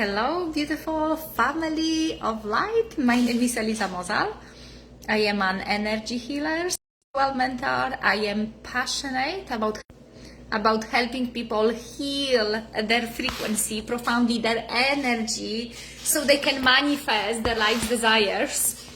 Hello, beautiful family of light. My name is Eliza Mozal. I am an energy healer, spiritual mentor. I am passionate about helping people heal their frequency, profoundly their energy, so they can manifest their life's desires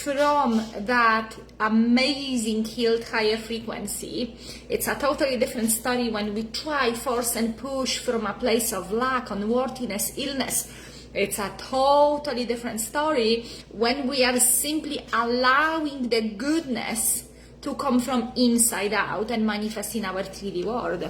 from that amazing healed higher frequency. It's a totally different story when we try, force and push from a place of lack, unworthiness, illness. It's a totally different story when we are simply allowing the goodness to come from inside out and manifest in our 3D world.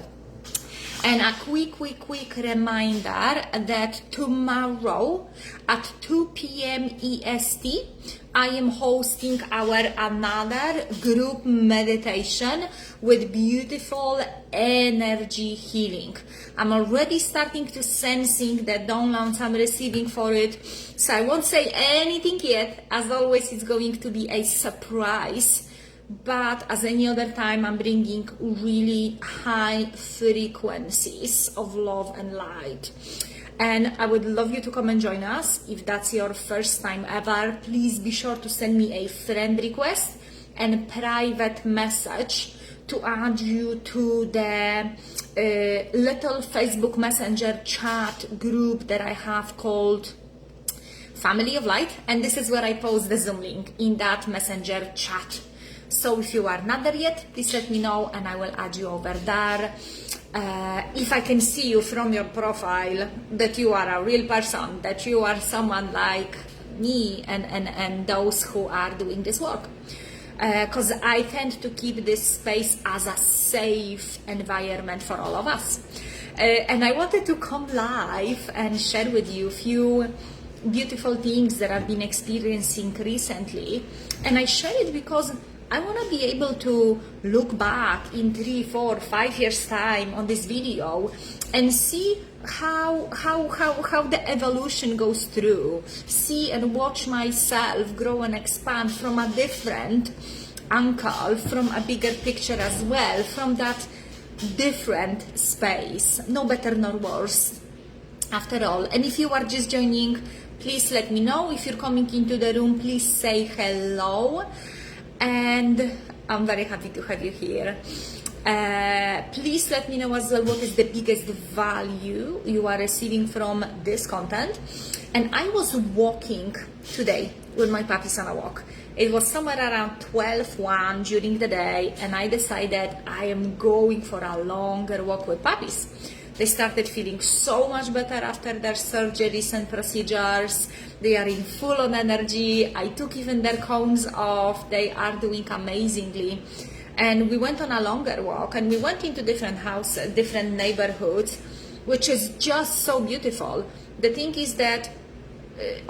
And a quick reminder that tomorrow at 2 p.m. EST, I am hosting our another group meditation with beautiful energy healing. I'm already starting to sensing the downloads I'm receiving for it. So I won't say anything yet. As always, it's going to be a surprise. But as any other time, I'm bringing really high frequencies of love and light. And I would love you to come and join us. If that's your first time ever, please be sure to send me a friend request and private message to add you to the little Facebook Messenger chat group that I have called Family of Light. And this is where I post the Zoom link in that Messenger chat. So if you are not there yet, please let me know and I will add you over there. If I can see you from your profile that you are a real person, that you are someone like me and those who are doing this work. Because I tend to keep this space as a safe environment for all of us. And I wanted to come live and share with you a few beautiful things that I've been experiencing recently. And I share it because I want to be able to look back in 3, 4, 5 years time on this video and see how the evolution goes through, see and watch myself grow and expand from a different angle, from a bigger picture as well, from that different space, no better nor worse after all. And if you are just joining, please let me know. If you're coming into the room, please say hello. And I'm very happy to have you here. Please let me know as well what is the biggest value you are receiving from this content. And I was walking today with my puppies on a walk. It was somewhere around 12:01 during the day, and I decided I am going for a longer walk with puppies. They started feeling so much better after their surgeries and procedures. They are in full on energy. I took even their cones off. They are doing amazingly. And we went on a longer walk and we went into different houses, different neighborhoods, which is just so beautiful. The thing is that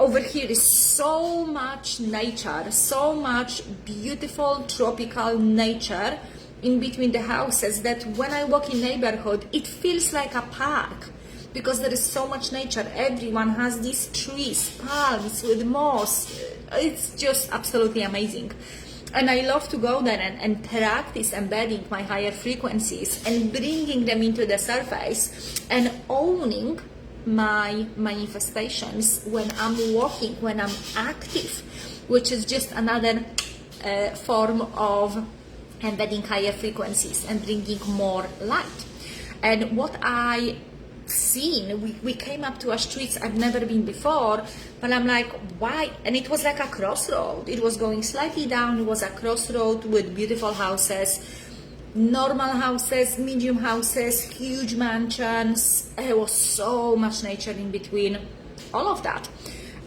over here is so much nature, so much beautiful tropical nature in between the houses that when I walk in neighborhood, it feels like a park because there is so much nature. Everyone has these trees, palms with moss. It's just absolutely amazing. And I love to go there and practice embedding my higher frequencies and bringing them into the surface and owning my manifestations when I'm walking, when I'm active, which is just another form of embedding higher frequencies and bringing more light. And what I seen, we came up to a streets I've never been before, but I'm like, why? And it was like a crossroad. It was going slightly down. It was a crossroad with beautiful houses, normal houses, medium houses, huge mansions. There was so much nature in between all of that.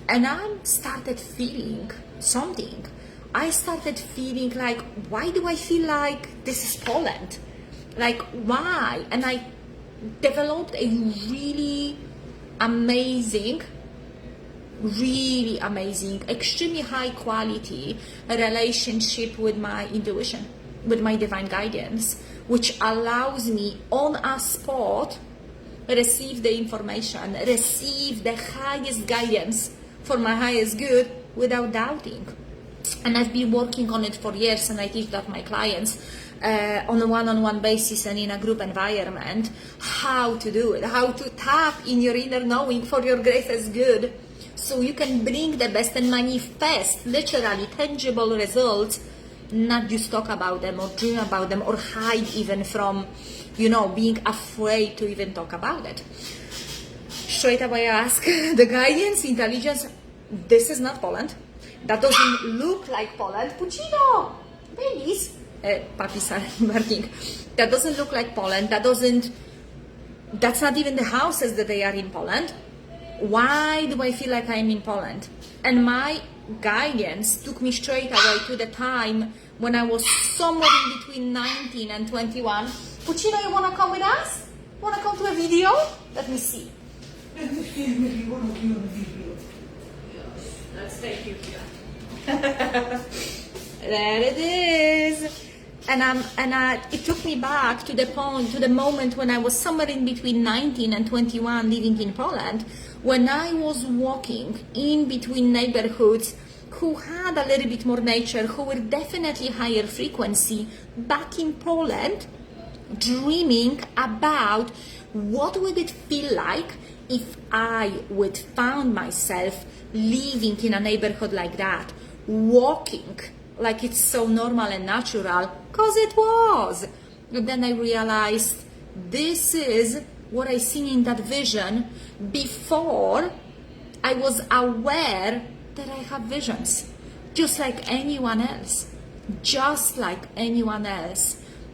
And I started feeling something. I started feeling like, why do I feel like this is Poland? Like, why? And I developed a really amazing, extremely high quality relationship with my intuition, with my divine guidance, which allows me on a spot receive the information, receive the highest guidance for my highest good without doubting. And I've been working on it for years, and I teach that my clients. on a one-on-one basis and in a group environment, how to do it, how to tap in your inner knowing for your greatest good, so you can bring the best and manifest literally tangible results, not just talk about them or dream about them or hide even from, being afraid to even talk about it. Straight away I ask the guidance, intelligence, this is not Poland. That doesn't look like Poland. Puccino, babies. Puppies are barking. That doesn't look like Poland. That's not even the houses that they are in Poland. Why do I feel like I'm in Poland? And my guidance took me straight away to the time when I was somewhere in between 19 and 21. Puccino, you want to come with us? Want to come to a video? Let me see. Yes, let's take you here. There it is. It took me back to the moment when I was somewhere in between 19 and 21 living in Poland, when I was walking in between neighborhoods who had a little bit more nature, who were definitely higher frequency, back in Poland, dreaming about what would it feel like if I would found myself living in a neighborhood like that, walking like it's so normal and natural, because it was. But then I realized this is what I seen in that vision before I was aware that I have visions, just like anyone else,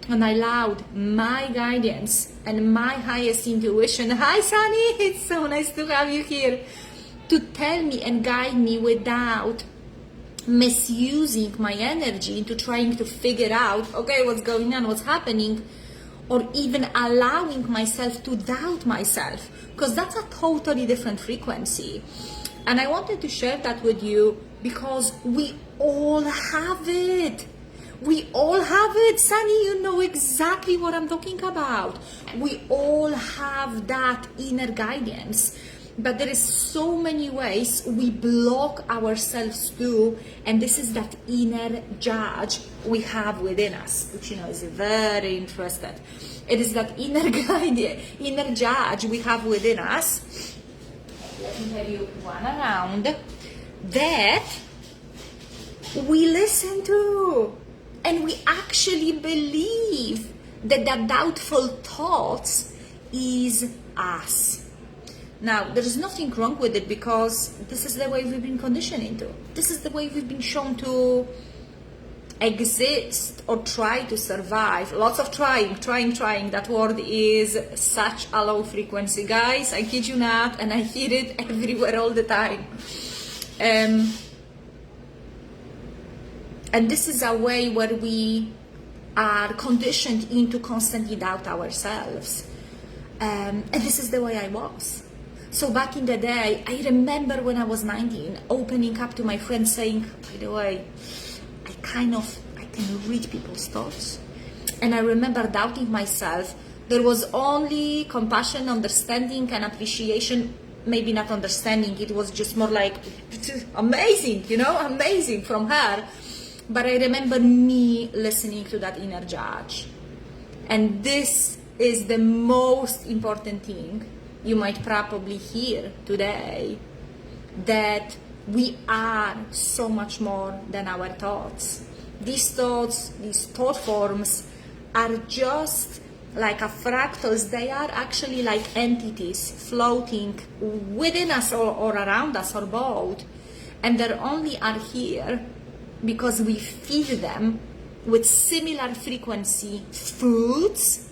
And I allowed my guidance and my highest intuition, hi Sunny, it's so nice to have you here, to tell me and guide me without misusing my energy into trying to figure out, okay, what's going on, what's happening, or even allowing myself to doubt myself, because that's a totally different frequency. And I wanted to share that with you because we all have it. We all have it. Sunny, you know exactly what I'm talking about. We all have that inner guidance. But there is so many ways we block ourselves too, and this is that inner judge we have within us, which is very interested. It is that inner guide, inner judge we have within us. Let me tell you one around that we listen to, and we actually believe that the doubtful thoughts is us. Now, there is nothing wrong with it, because this is the way we've been conditioned into. This is the way we've been shown to exist or try to survive. Lots of trying. That word is such a low frequency, guys. I kid you not, and I hear it everywhere all the time. And this is a way where we are conditioned into constantly doubt ourselves. And this is the way I was. So back in the day, I remember when I was 19, opening up to my friends saying, by the way, I can read people's thoughts. And I remember doubting myself. There was only compassion, understanding, and appreciation. Maybe not understanding, it was just more like, amazing, amazing from her. But I remember me listening to that inner judge. And this is the most important thing you might probably hear today, that we are so much more than our thoughts. These thoughts, these thought forms are just like a fractals. They are actually like entities floating within us or around us or both. And they only are here because we feed them with similar frequency foods,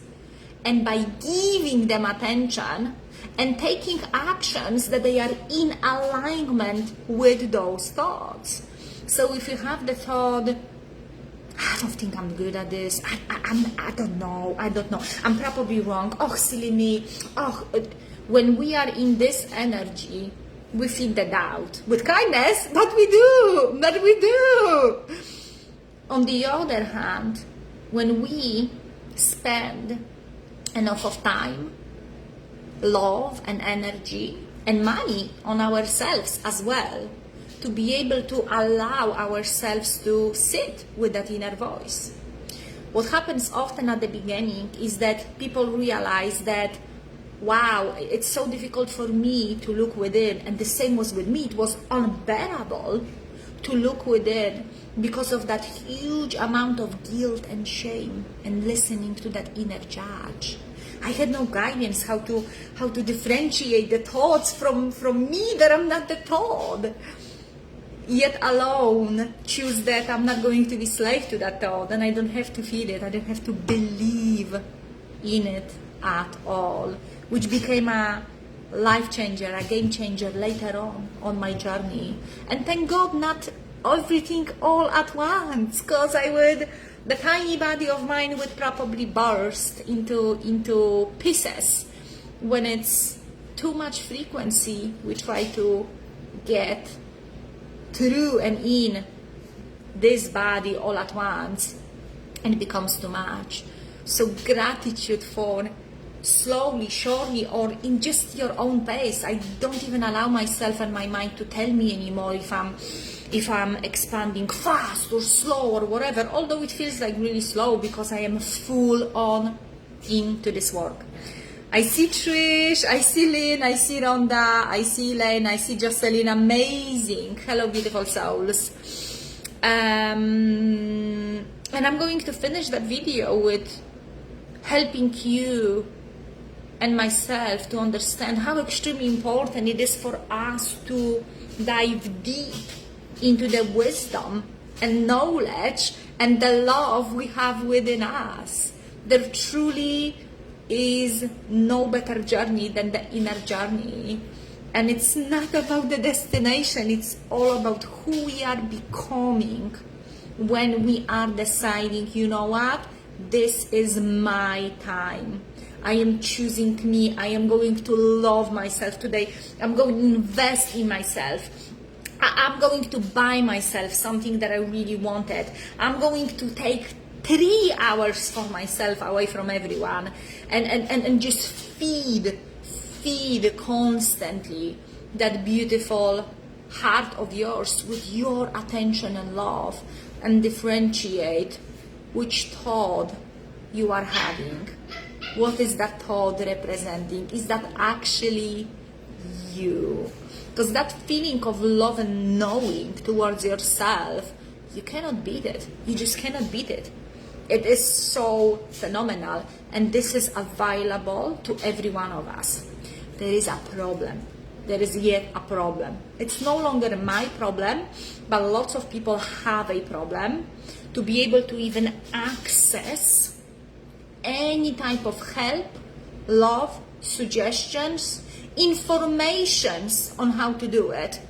and by giving them attention and taking actions that they are in alignment with those thoughts. So if you have the thought, I don't think I'm good at this, I don't know, I'm probably wrong, oh silly me, when we are in this energy, we feed the doubt with kindness, but we do. On the other hand, when we spend enough of time, love and energy and money on ourselves as well, to be able to allow ourselves to sit with that inner voice, What happens often at the beginning is that people realize that, wow, it's so difficult for me to look within, and the same was with me. It was unbearable to look within because of that huge amount of guilt and shame and listening to that inner judge. I had no guidance how to differentiate the thoughts from me, that I'm not the thought. Yet alone choose that I'm not going to be slave to that thought, and I don't have to feel it. I don't have to believe in it at all, which became a life changer, a game changer later on my journey. And thank God, not everything all at once, because the tiny body of mine would probably burst into pieces when it's too much frequency we try to get through and in this body all at once, and it becomes too much. So gratitude for slowly, surely, or in just your own pace. I don't even allow myself and my mind to tell me anymore if I'm expanding fast or slow or whatever, although it feels like really slow because I am full on into this work. I see Trish, I see Lynn, I see Rhonda, I see Elaine, I see Jocelyn, amazing. Hello, beautiful souls. And I'm going to finish that video with helping you and myself to understand how extremely important it is for us to dive deep into the wisdom and knowledge and the love we have within us. There truly is no better journey than the inner journey. And it's not about the destination, it's all about who we are becoming when we are deciding, you know what, this is my time. I am choosing me. I am going to love myself today. I'm going to invest in myself. I'm going to buy myself something that I really wanted. I'm going to take 3 hours for myself away from everyone and just feed constantly that beautiful heart of yours with your attention and love, and differentiate which thought you are having. What is that thought representing? Is that actually you? Because that feeling of love and knowing towards yourself, you cannot beat it. You just cannot beat it. It is so phenomenal, and this is available to every one of us. There is a problem. There is yet a problem. It's no longer my problem, but lots of people have a problem to be able to even access any type of help, love, suggestions, informations on how to do it,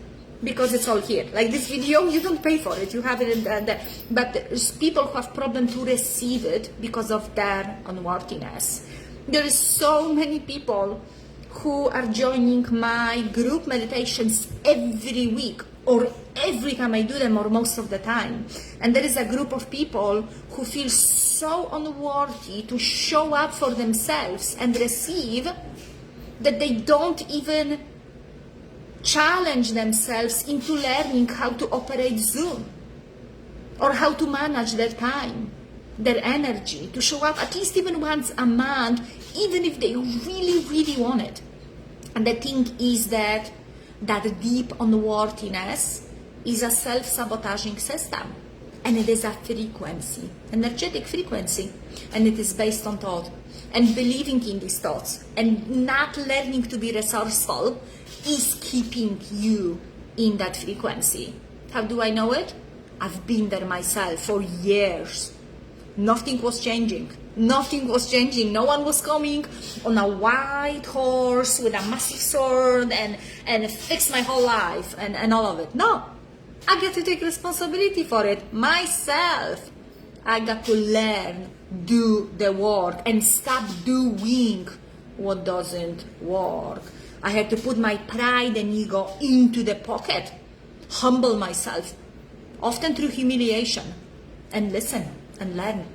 because it's all here. Like this video, you don't pay for it, you have it in there. But there's people who have problem to receive it because of their unworthiness. There is so many people who are joining my group meditations every week, or every time I do them, or most of the time. And there is a group of people who feel so unworthy to show up for themselves and receive, that they don't even challenge themselves into learning how to operate Zoom, or how to manage their time, their energy, to show up at least even once a month, even if they really, really want it. And the thing is that deep unworthiness is a self-sabotaging system, and it is a frequency, energetic frequency, and it is based on thought. And believing in these thoughts and not learning to be resourceful is keeping you in that frequency. How do I know it? I've been there myself for years. Nothing was changing. Nothing was changing. No one was coming on a white horse with a massive sword and fix my whole life and all of it. No, I get to take responsibility for it myself. I got to learn, do the work, and stop doing what doesn't work. I had to put my pride and ego into the pocket, humble myself, often through humiliation, and listen and learn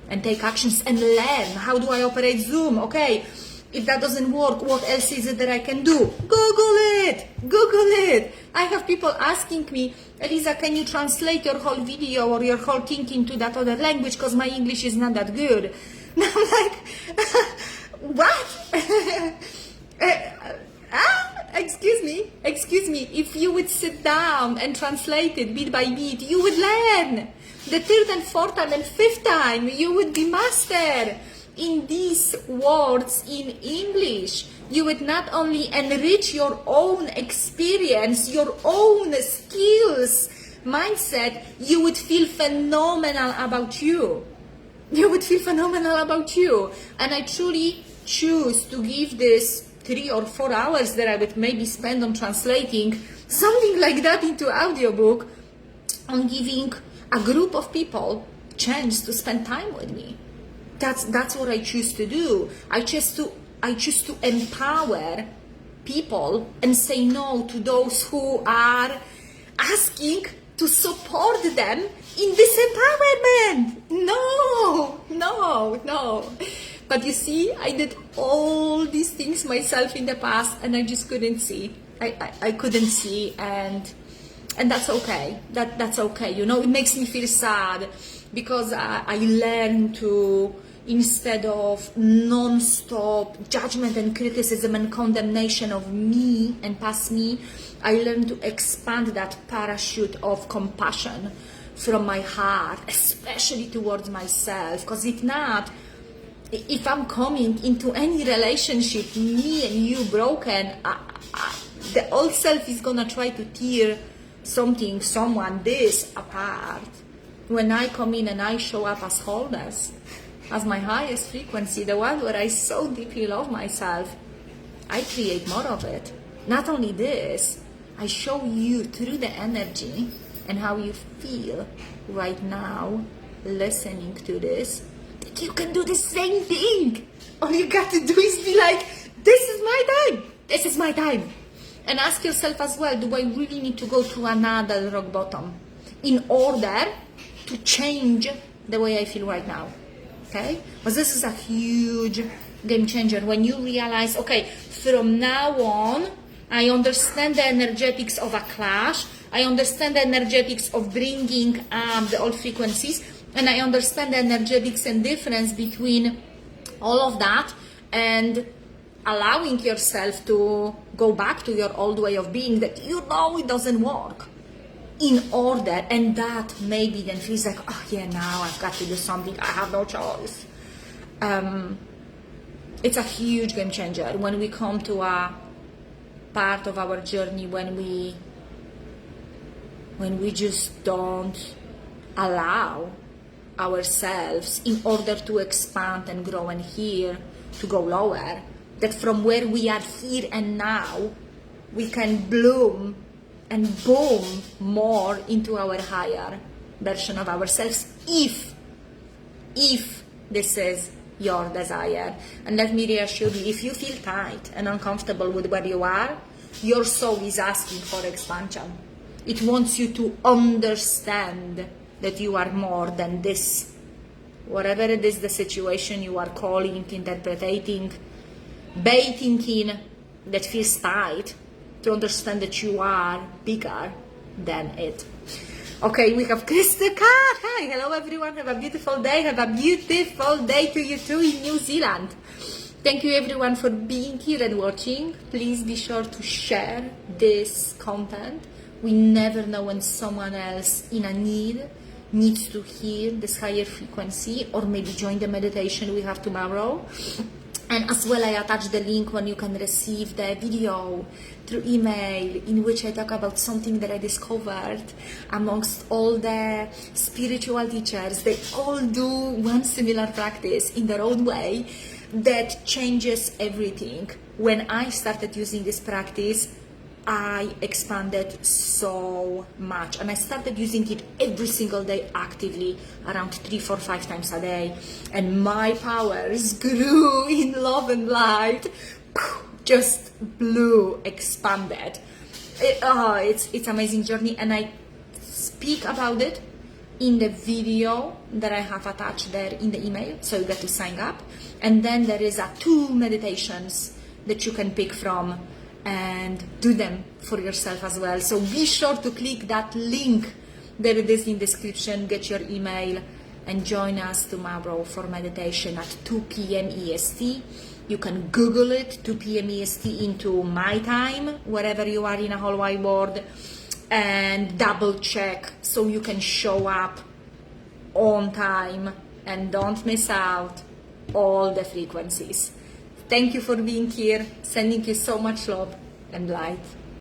and take actions and learn. How do I operate Zoom? Okay, if that doesn't work, what else is it that I can do? Google it. I have people people asking me, Eliza, can you translate your whole video or your whole thing into that other language because my English is not that good. And I'm like, what? Excuse me, if you would sit down and translate it bit by bit, you would learn. The third and fourth time and fifth time, you would be master in these words in English. You would not only enrich your own experience, your own skills, mindset, you would feel phenomenal about you. You would feel phenomenal about you. And I truly choose to give this 3 or 4 hours that I would maybe spend on translating something like that into audiobook, on giving a group of people chance to spend time with me. That's what I choose to do. I choose to empower people and say no to those who are asking to support them in this empowerment. No. But you see, I did all these things myself in the past, and I just couldn't see. I couldn't see, and that's okay. That's okay. You know, it makes me feel sad because I learned to, instead of non-stop judgment and criticism and condemnation of me and past me, I learned to expand that parachute of compassion from my heart, especially towards myself. Because if I'm coming into any relationship, me and you broken, the old self is gonna try to tear someone this apart. When I come in and I show up as wholeness, as my highest frequency, the one where I so deeply love myself, I create more of it. Not only this, I show you through the energy and how you feel right now listening to this, that you can do the same thing. All you got to do is be like, this is my time. And ask yourself as well, do I really need to go through another rock bottom in order to change the way I feel right now? Okay? But this is a huge game changer when you realize, okay, from now on, I understand the energetics of a clash, I understand the energetics of bringing the old frequencies, and I understand the energetics and difference between all of that, and allowing yourself to go back to your old way of being that you know it doesn't work, in order, and that maybe then feels like, oh yeah, now I've got to do something, I have no choice. It's a huge game changer when we come to a part of our journey when we just don't allow ourselves, in order to expand and grow and heal, to go lower, that from where we are here and now we can bloom and boom more into our higher version of ourselves, if this is your desire. And let me reassure you, if you feel tight and uncomfortable with where you are, your soul is asking for expansion. It wants you to understand that you are more than this. Whatever it is, the situation you are calling, interpreting, baiting in, that feels tight, to understand that you are bigger than it. Okay, we have Krista Kat. Hi, hello everyone. Have a beautiful day. Have a beautiful day to you too in New Zealand. Thank you everyone for being here and watching. Please be sure to share this content. We never know when someone else in a need needs to hear this higher frequency, or maybe join the meditation we have tomorrow. And as well, I attach the link when you can receive the video through email, in which I talk about something that I discovered amongst all the spiritual teachers. They all do one similar practice in their own way that changes everything. When I started using this practice, I expanded so much, and I started using it every single day actively, around 3, 4, 5 times a day, and my powers grew in love and light, just blew, expanded. It's amazing journey, and I speak about it in the video that I have attached there in the email, so you get to sign up. And then there is 2 meditations that you can pick from and do them for yourself as well. So be sure to click that link that it is in description, get your email, and join us tomorrow for meditation at 2 p.m. EST. You can Google it, 2 p.m. EST, into my time, wherever you are in a whole wide world, and double check so you can show up on time and don't miss out all the frequencies. Thank you for being here. Sending you so much love and light.